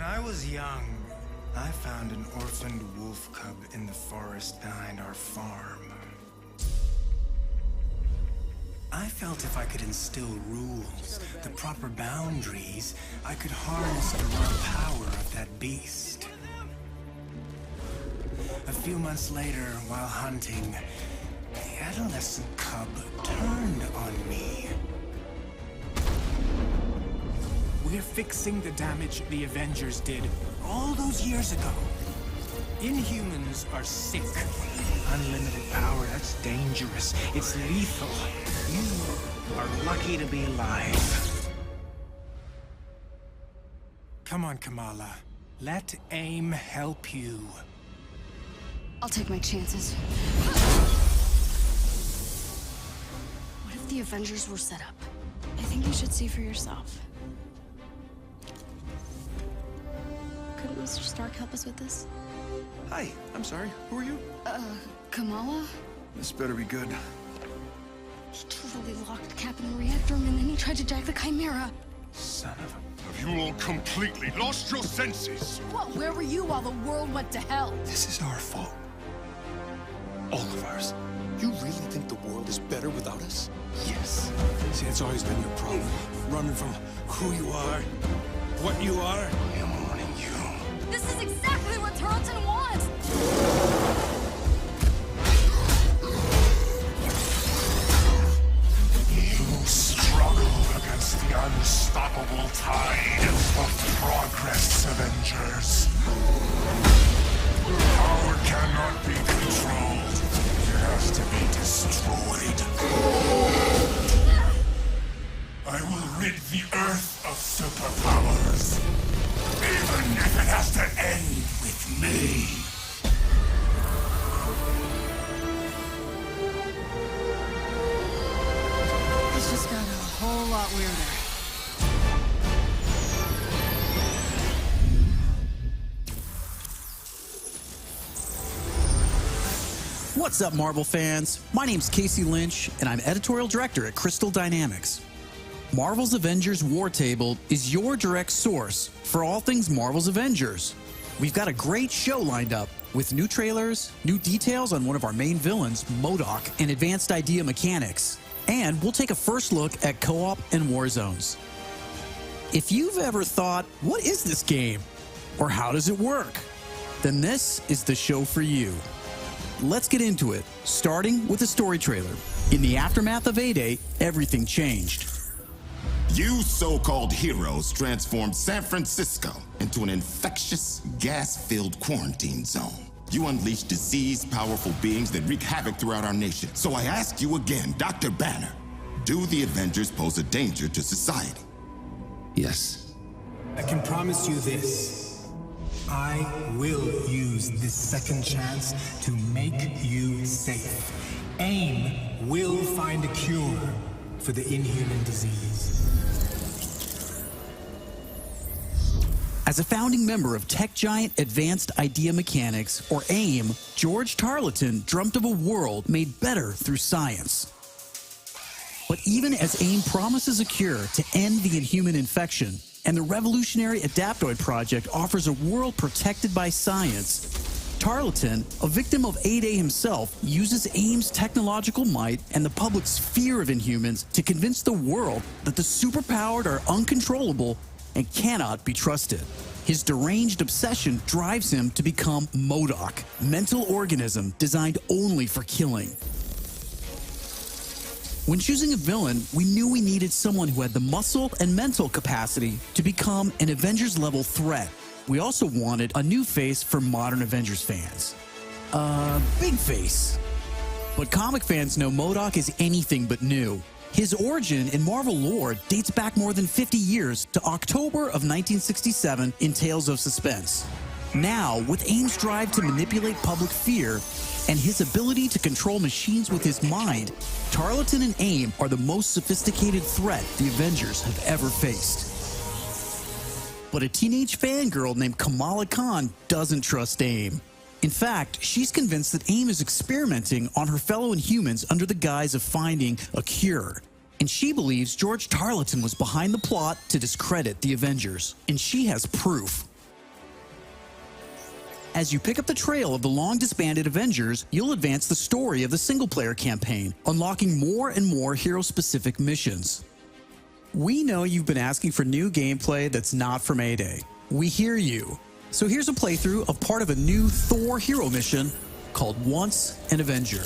I was young, I found an orphaned wolf cub in the forest behind our farm. I felt if I could instill rules, the proper boundaries, I could harness the raw power of that beast. A few months later, while hunting, the adolescent cub turned on me. We're fixing the damage the Avengers did all those years ago. Inhumans are sick. Unlimited power, that's dangerous. It's lethal. You are lucky to be alive. Come on, Kamala. Let AIM help you. I'll take my chances. What if the Avengers were set up? I think you should see for yourself. Couldn't Mr. Stark help us with this? Hi, I'm sorry. Who are you? Kamala? This better be good. He totally locked Cap in the reactor room and then he tried to jack the Chimera. Son of a... Have you all completely lost your senses? What? Where were you while the world went to hell? This is our fault. All of ours. You really think the world is better without us? Yes. See, it's always been your problem. Running from who you are, what you are. I am warning you. This is exactly what Tarleton wants! You struggle against the unstoppable tide of progress, Avengers. Power cannot be controlled. It has to be destroyed. I will rid the Earth of superpowers. Even if it has to end with me. It's just got a whole lot weirder. What's up, Marvel fans? My name's Casey Lynch, and I'm editorial director at Crystal Dynamics. Marvel's Avengers War Table is your direct source for all things Marvel's Avengers. We've got a great show lined up with new trailers, new details on one of our main villains, MODOK, and advanced idea mechanics. And we'll take a first look at co-op and war zones. If you've ever thought, what is this game? Or how does it work? Then this is the show for you. Let's get into it, starting with the story trailer. In the aftermath of A-Day, everything changed. You so-called heroes transformed San Francisco into an infectious, gas-filled quarantine zone. You unleashed diseased, powerful beings that wreak havoc throughout our nation. So I ask you again, Dr. Banner, do the Avengers pose a danger to society? Yes. I can promise you this. I will use this second chance to make you safe. AIM will find a cure for the inhuman disease. As a founding member of tech giant Advanced Idea Mechanics, or AIM, George Tarleton dreamt of a world made better through science. But even as AIM promises a cure to end the inhuman infection, and the revolutionary Adaptoid project offers a world protected by science, Tarleton, a victim of A-Day himself, uses AIM's technological might and the public's fear of Inhumans to convince the world that the superpowered are uncontrollable and cannot be trusted. His deranged obsession drives him to become MODOK, mental organism designed only for killing. When choosing a villain, we knew we needed someone who had the muscle and mental capacity to become an Avengers-level threat. We also wanted a new face for modern Avengers fans. Big face. But comic fans know MODOK is anything but new. His origin in Marvel lore dates back more than 50 years to October of 1967 in Tales of Suspense. Now, with AIM's drive to manipulate public fear and his ability to control machines with his mind, Tarleton and AIM are the most sophisticated threat the Avengers have ever faced. But a teenage fangirl named Kamala Khan doesn't trust AIM. In fact, she's convinced that AIM is experimenting on her fellow Inhumans under the guise of finding a cure. And she believes George Tarleton was behind the plot to discredit the Avengers. And she has proof. As you pick up the trail of the long-disbanded Avengers, you'll advance the story of the single-player campaign, unlocking more and more hero-specific missions. We know you've been asking for new gameplay that's not from A-Day. We hear you. So here's a playthrough of part of a new Thor hero mission called Once an Avenger.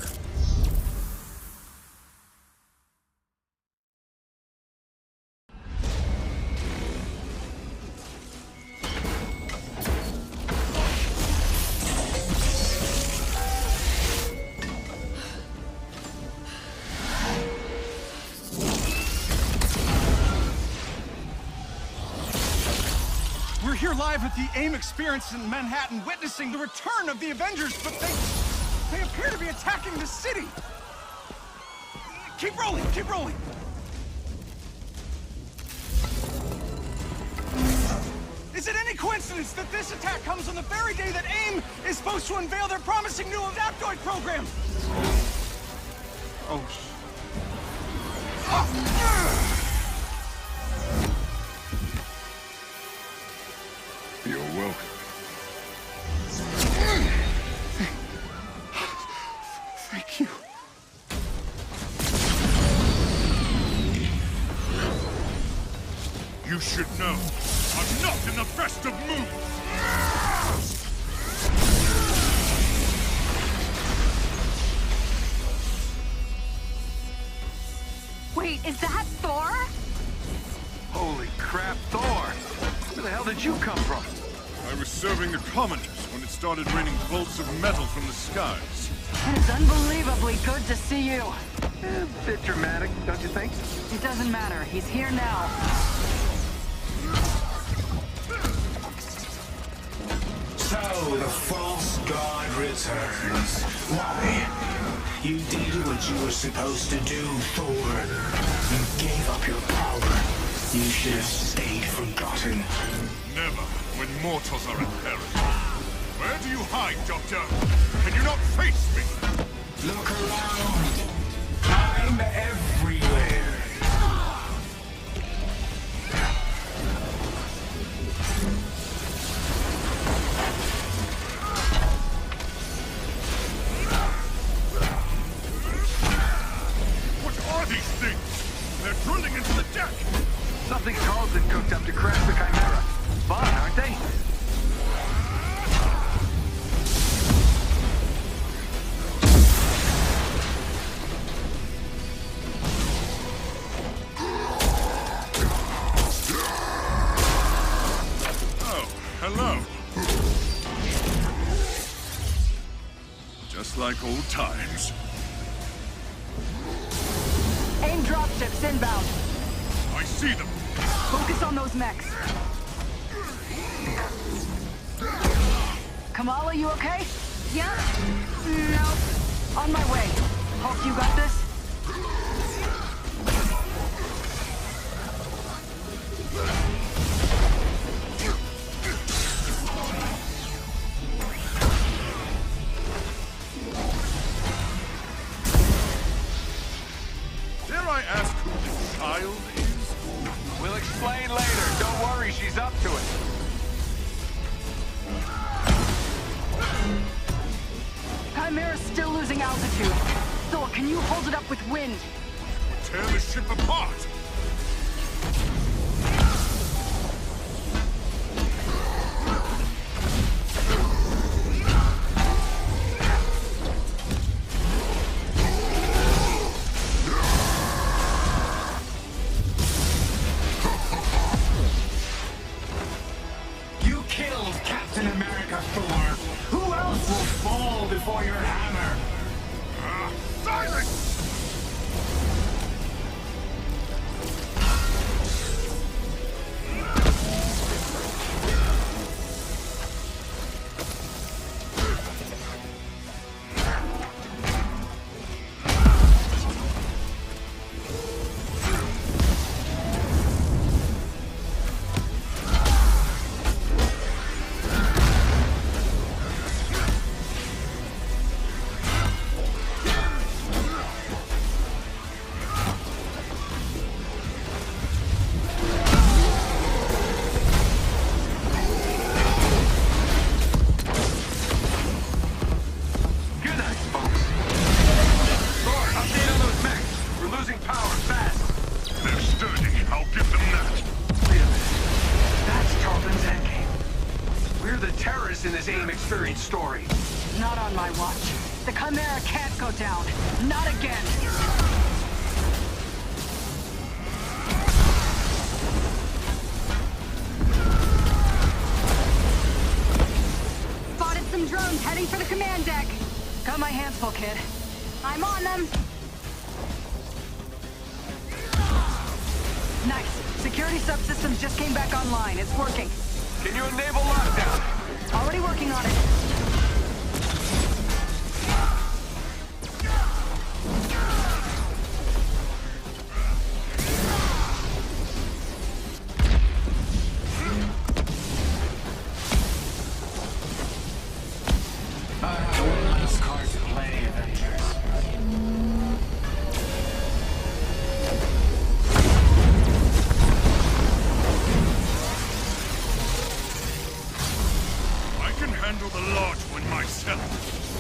We're here live at the AIM experience in Manhattan, witnessing the return of the Avengers, but they appear to be attacking the city. Keep rolling, keep rolling. Is it any coincidence that this attack comes on the very day that AIM is supposed to unveil their promising new Adaptoid program? Oh. You're welcome. Thank you. You should know, I'm not in the best of moods! Wait, is that Thor? Holy crap, Thor! Where the hell did you come from? I was serving the commoners when it started raining bolts of metal from the skies. It's unbelievably good to see you. A bit dramatic, don't you think? It doesn't matter. He's here now. So, the false god returns. Why? You did what you were supposed to do, Thor. You gave up your power. You should have stayed forgotten. Never, when mortals are in peril. Where do you hide, Doctor? Can you not face me? Look around. I'm everywhere. What are these things? They're drilling into the deck! Something Carlton cooked up to crash the Chimera. Fun, aren't they? Oh, hello. Just like old times. AIM dropships inbound. I see them. Focus on those mechs. Kamala, you okay? Yeah. No. On my way. Hulk, you got this? Dare I ask who this child is? We'll explain later. Don't worry, she's up to it. Chimera's still losing altitude. Thor, can you hold it up with wind? Tear the ship apart! You killed Captain America, Thor. Who else will fall before your hammer? Silence! the terrorists in this AIM experience story. Not on my watch. The Chimera can't go down. Not again. Spotted some drones heading for the command deck. Got my hands full, kid. I'm on them. Nice. Security subsystems just came back online. It's working. Can you enable lockdown? Already working on it. Nice card to play, Avengers. I can handle the large one myself.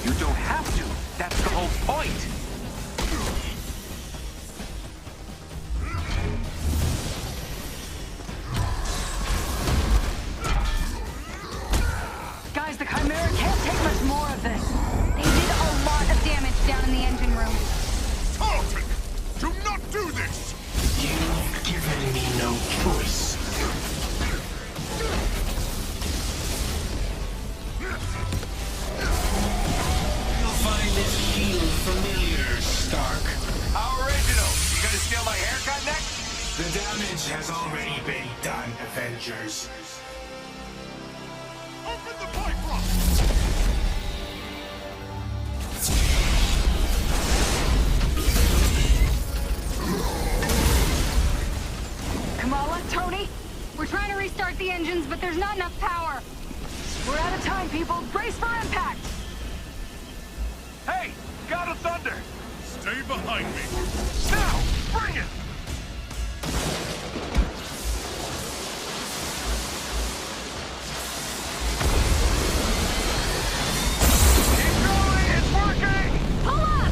You don't have to. That's the whole point. Guys, the Chimera can't take much more of this. They did a lot of damage down in the engine room. Tarleton, do not do this! You've given me no choice. You'll find this shield familiar, Stark. How original. You gonna steal my haircut next? The damage has already been done, Avengers. Open the pipe rock! Kamala, Tony, we're trying to restart the engines, but there's not enough power. We're out of time, people. Brace for impact. Hey, God of Thunder. Stay behind me. Now, bring it. Keep going, it's working. Pull up!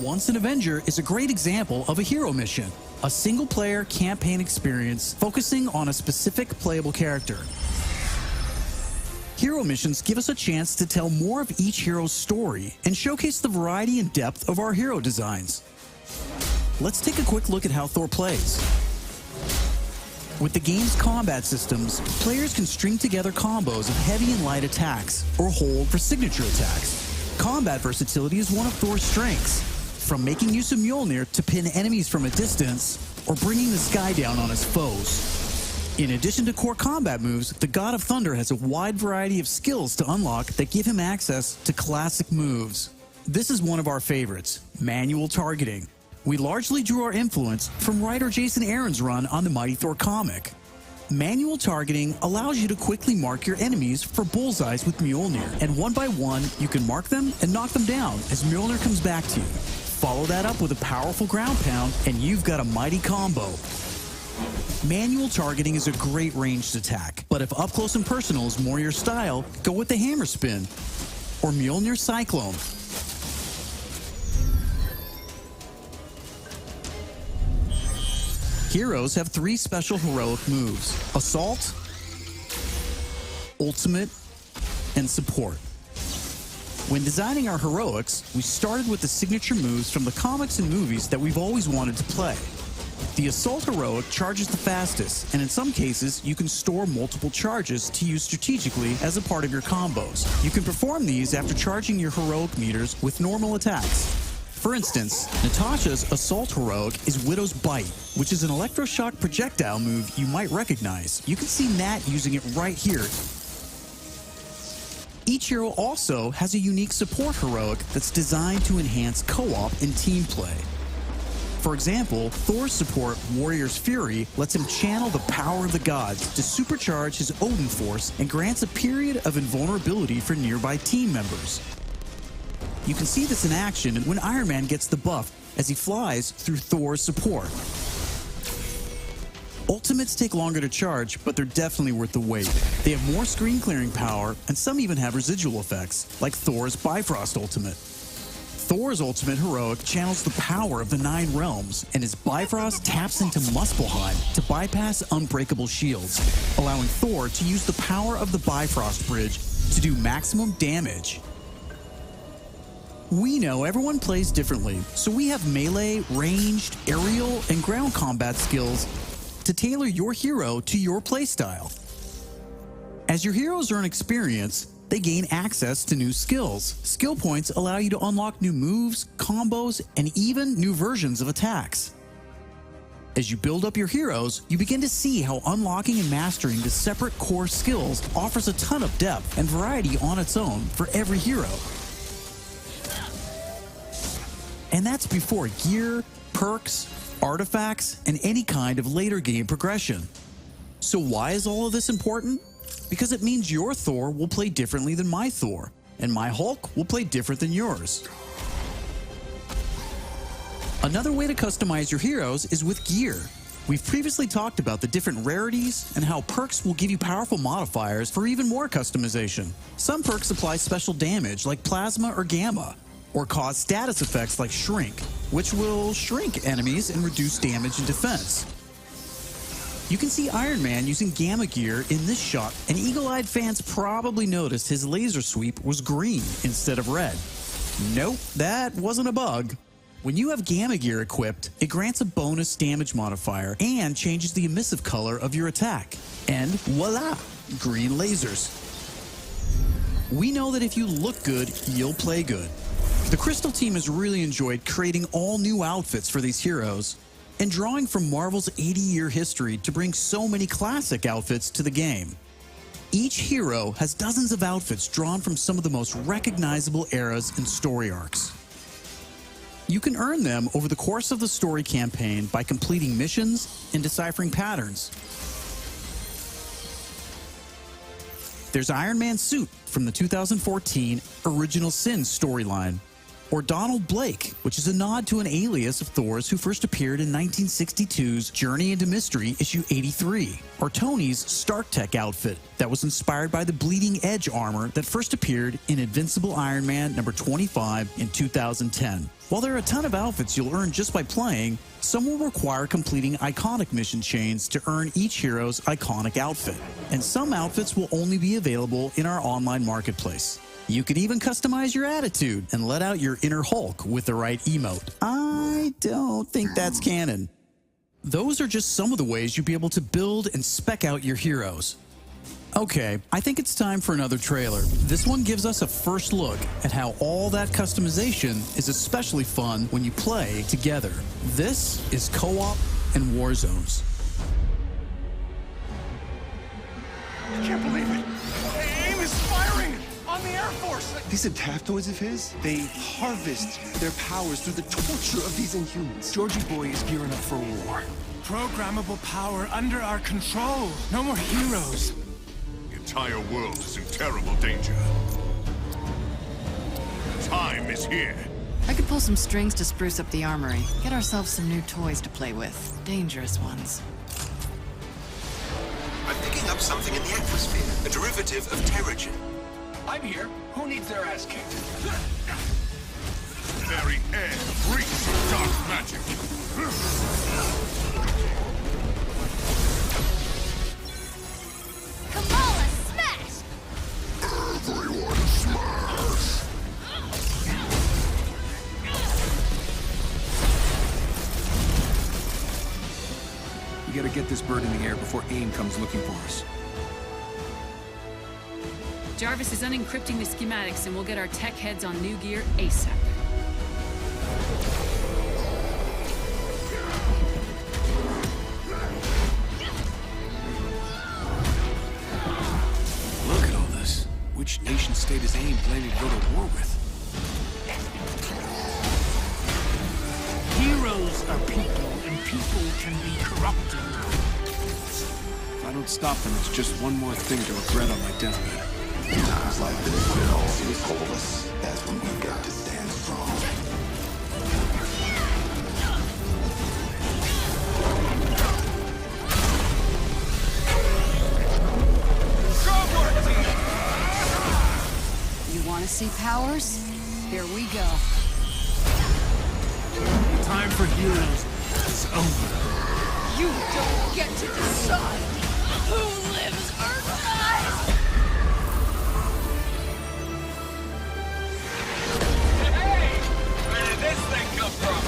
Once an Avenger is a great example of a hero mission, a single-player campaign experience focusing on a specific playable character. Hero missions give us a chance to tell more of each hero's story and showcase the variety and depth of our hero designs. Let's take a quick look at how Thor plays. With the game's combat systems, players can string together combos of heavy and light attacks, or hold for signature attacks. Combat versatility is one of Thor's strengths, from making use of Mjolnir to pin enemies from a distance, or bringing the sky down on his foes. In addition to core combat moves, the God of Thunder has a wide variety of skills to unlock that give him access to classic moves. This is one of our favorites, manual targeting. We largely drew our influence from writer Jason Aaron's run on the Mighty Thor comic. Manual targeting allows you to quickly mark your enemies for bullseyes with Mjolnir, and one by one, you can mark them and knock them down as Mjolnir comes back to you. Follow that up with a powerful ground pound, and you've got a mighty combo. Manual targeting is a great ranged attack, but if up close and personal is more your style, go with the hammer spin or Mjolnir Cyclone. Heroes have 3 special heroic moves: Assault, Ultimate, and Support. When designing our heroics, we started with the signature moves from the comics and movies that we've always wanted to play. The Assault heroic charges the fastest, and in some cases, you can store multiple charges to use strategically as a part of your combos. You can perform these after charging your heroic meters with normal attacks. For instance, Natasha's Assault heroic is Widow's Bite, which is an electroshock projectile move you might recognize. You can see Nat using it right here. Each hero also has a unique support heroic that's designed to enhance co-op and team play. For example, Thor's support, Warrior's Fury, lets him channel the power of the gods to supercharge his Odin force and grants a period of invulnerability for nearby team members. You can see this in action when Iron Man gets the buff as he flies through Thor's support. Ultimates take longer to charge, but they're definitely worth the wait. They have more screen clearing power, and some even have residual effects, like Thor's Bifrost Ultimate. Thor's Ultimate Heroic channels the power of the 9 realms, and his Bifrost taps into Muspelheim to bypass unbreakable shields, allowing Thor to use the power of the Bifrost Bridge to do maximum damage. We know everyone plays differently, so we have melee, ranged, aerial, and ground combat skills to tailor your hero to your playstyle. As your heroes earn experience, they gain access to new skills. Skill points allow you to unlock new moves, combos, and even new versions of attacks. As you build up your heroes, you begin to see how unlocking and mastering the separate core skills offers a ton of depth and variety on its own for every hero. And that's before gear, perks, artifacts, and any kind of later game progression. So why is all of this important? Because it means your Thor will play differently than my Thor, and my Hulk will play different than yours. Another way to customize your heroes is with gear. We've previously talked about the different rarities and how perks will give you powerful modifiers for even more customization. Some perks apply special damage like plasma or gamma, or cause status effects like shrink, which will shrink enemies and reduce damage and defense. You can see Iron Man using gamma gear in this shot, and eagle-eyed fans probably noticed his laser sweep was green instead of red. Nope, that wasn't a bug. When you have gamma gear equipped, it grants a bonus damage modifier and changes the emissive color of your attack. And voila, green lasers. We know that if you look good, you'll play good. The Crystal team has really enjoyed creating all new outfits for these heroes and drawing from Marvel's 80-year history to bring so many classic outfits to the game. Each hero has dozens of outfits drawn from some of the most recognizable eras and story arcs. You can earn them over the course of the story campaign by completing missions and deciphering patterns. There's Iron Man's suit from the 2014 Original Sin storyline, or Donald Blake, which is a nod to an alias of Thor's who first appeared in 1962's Journey into Mystery issue 83, or Tony's Stark Tech outfit that was inspired by the Bleeding Edge armor that first appeared in Invincible Iron Man number 25 in 2010. While there are a ton of outfits you'll earn just by playing, some will require completing iconic mission chains to earn each hero's iconic outfit, and some outfits will only be available in our online marketplace. You can even customize your attitude and let out your inner Hulk with the right emote. I don't think that's canon. Those are just some of the ways you'll be able to build and spec out your heroes. Okay, I think it's time for another trailer. This one gives us a first look at how all that customization is especially fun when you play together. This is Co-op and War Zones. I can't believe it. AIM is firing on the Air Force. These adaptoids of his, they harvest their powers through the torture of these Inhumans. Georgie Boy is gearing up for war. Programmable power under our control. No more heroes. The entire world is in terrible danger. Time is here. I could pull some strings to spruce up the armory. Get ourselves some new toys to play with. Dangerous ones. I'm picking up something in the atmosphere. A derivative of Terrigen. I'm here. Who needs their ass kicked? Very air breathes dark magic. Kamala, smash! Everyone smash! We gotta get this bird in the air before AIM comes looking for us. Jarvis is unencrypting the schematics and we'll get our tech heads on new gear ASAP. Look at all this. Which nation state is AIM planning to go to war with? Heroes are people, and people can be corrupted. If I don't stop them, it's just one more thing to regret on my deathbed. Times like this, when all seems hopeless, that's when we've got to stand strong. You want to see powers? Here we go. Time for heroes is over. You don't get to decide who lives or dies! Hey! Where did this thing come from?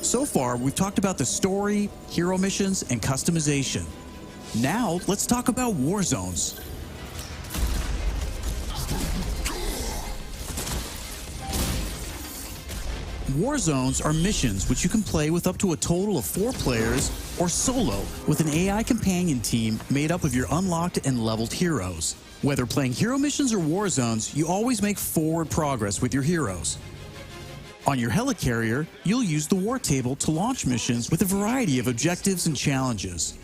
So far, we've talked about the story, hero missions, and customization. Now, let's talk about war zones. War zones are missions which you can play with up to a total of 4 players or solo with an AI companion team made up of your unlocked and leveled heroes. Whether playing hero missions or war zones, you always make forward progress with your heroes. On your helicarrier, you'll use the war table to launch missions with a variety of objectives and challenges.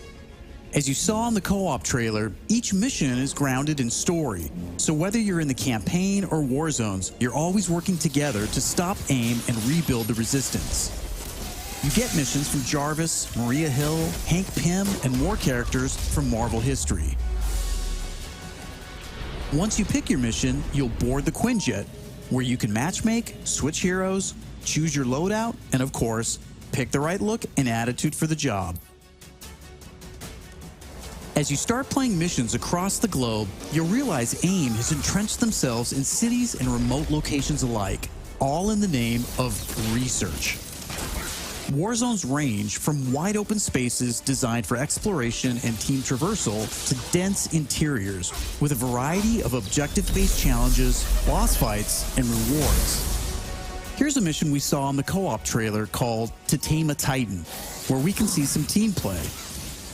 As you saw in the co-op trailer, each mission is grounded in story, so whether you're in the campaign or war zones, you're always working together to stop AIM and rebuild the resistance. You get missions from Jarvis, Maria Hill, Hank Pym, and more characters from Marvel history. Once you pick your mission, you'll board the Quinjet, where you can matchmake, switch heroes, choose your loadout, and of course, pick the right look and attitude for the job. As you start playing missions across the globe, you'll realize AIM has entrenched themselves in cities and remote locations alike, all in the name of research. War zones range from wide open spaces designed for exploration and team traversal to dense interiors with a variety of objective-based challenges, boss fights, and rewards. Here's a mission we saw in the co-op trailer called To Tame a Titan, where we can see some team play.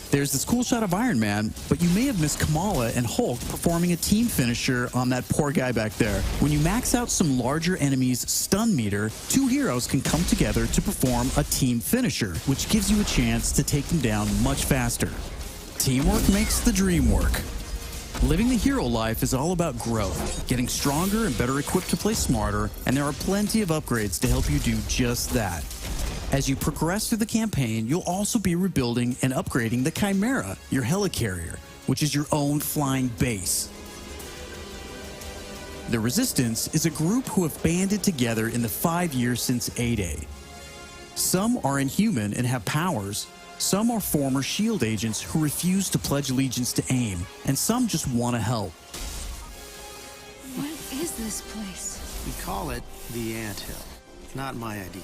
There's this cool shot of Iron Man, but you may have missed Kamala and Hulk performing a team finisher on that poor guy back there. When you max out some larger enemies' stun meter, 2 heroes can come together to perform a team finisher, which gives you a chance to take them down much faster. Teamwork makes the dream work. Living the hero life is all about growth, getting stronger and better equipped to play smarter, and there are plenty of upgrades to help you do just that. As you progress through the campaign, you'll also be rebuilding and upgrading the Chimera, your helicarrier, which is your own flying base. The Resistance is a group who have banded together in the 5 years since A-Day. Some are inhuman and have powers, some are former S.H.I.E.L.D. agents who refuse to pledge allegiance to AIM, and some just want to help. What is this place? We call it the Anthill. Not my idea.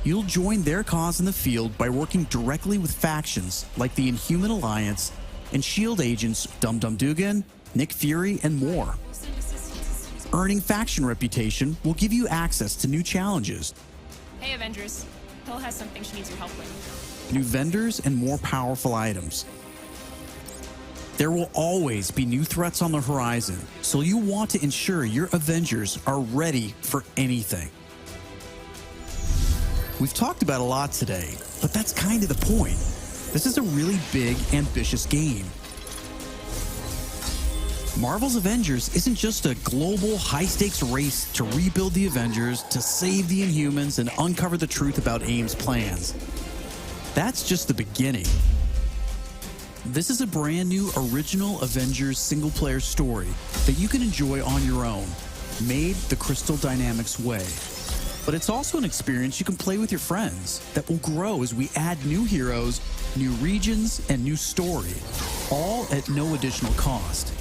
You'll join their cause in the field by working directly with factions like the Inhuman Alliance and S.H.I.E.L.D. agents Dum Dum Dugan, Nick Fury, and more. Earning faction reputation will give you access to new challenges, Hey, Avengers. Hill has something she needs your help with. new vendors, and more powerful items. There will always be new threats on the horizon, so you want to ensure your Avengers are ready for anything. We've talked about a lot today, but that's kind of the point. This is a really big, ambitious game. Marvel's Avengers isn't just a global, high-stakes race to rebuild the Avengers, to save the Inhumans, and uncover the truth about AIM's plans. That's just the beginning. This is a brand new original Avengers single-player story that you can enjoy on your own, made the Crystal Dynamics way. But it's also an experience you can play with your friends that will grow as we add new heroes, new regions, and new story, all at no additional cost.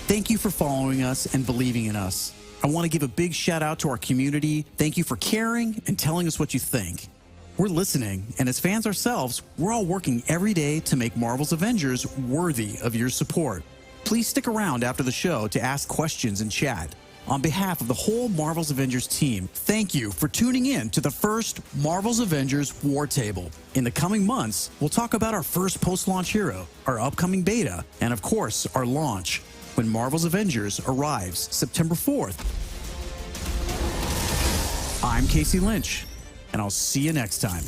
Thank you for following us and believing in us. I want to give a big shout out to our community. Thank you for caring and telling us what you think. We're listening, and as fans ourselves, we're all working every day to make Marvel's Avengers worthy of your support. Please stick around after the show to ask questions and chat. On behalf of the whole Marvel's Avengers team, thank you for tuning in to the first Marvel's Avengers War Table. In the coming months, we'll talk about our first post-launch hero, our upcoming beta, and of course, our launch, when Marvel's Avengers arrives September 4th. I'm Casey Lynch, and I'll see you next time.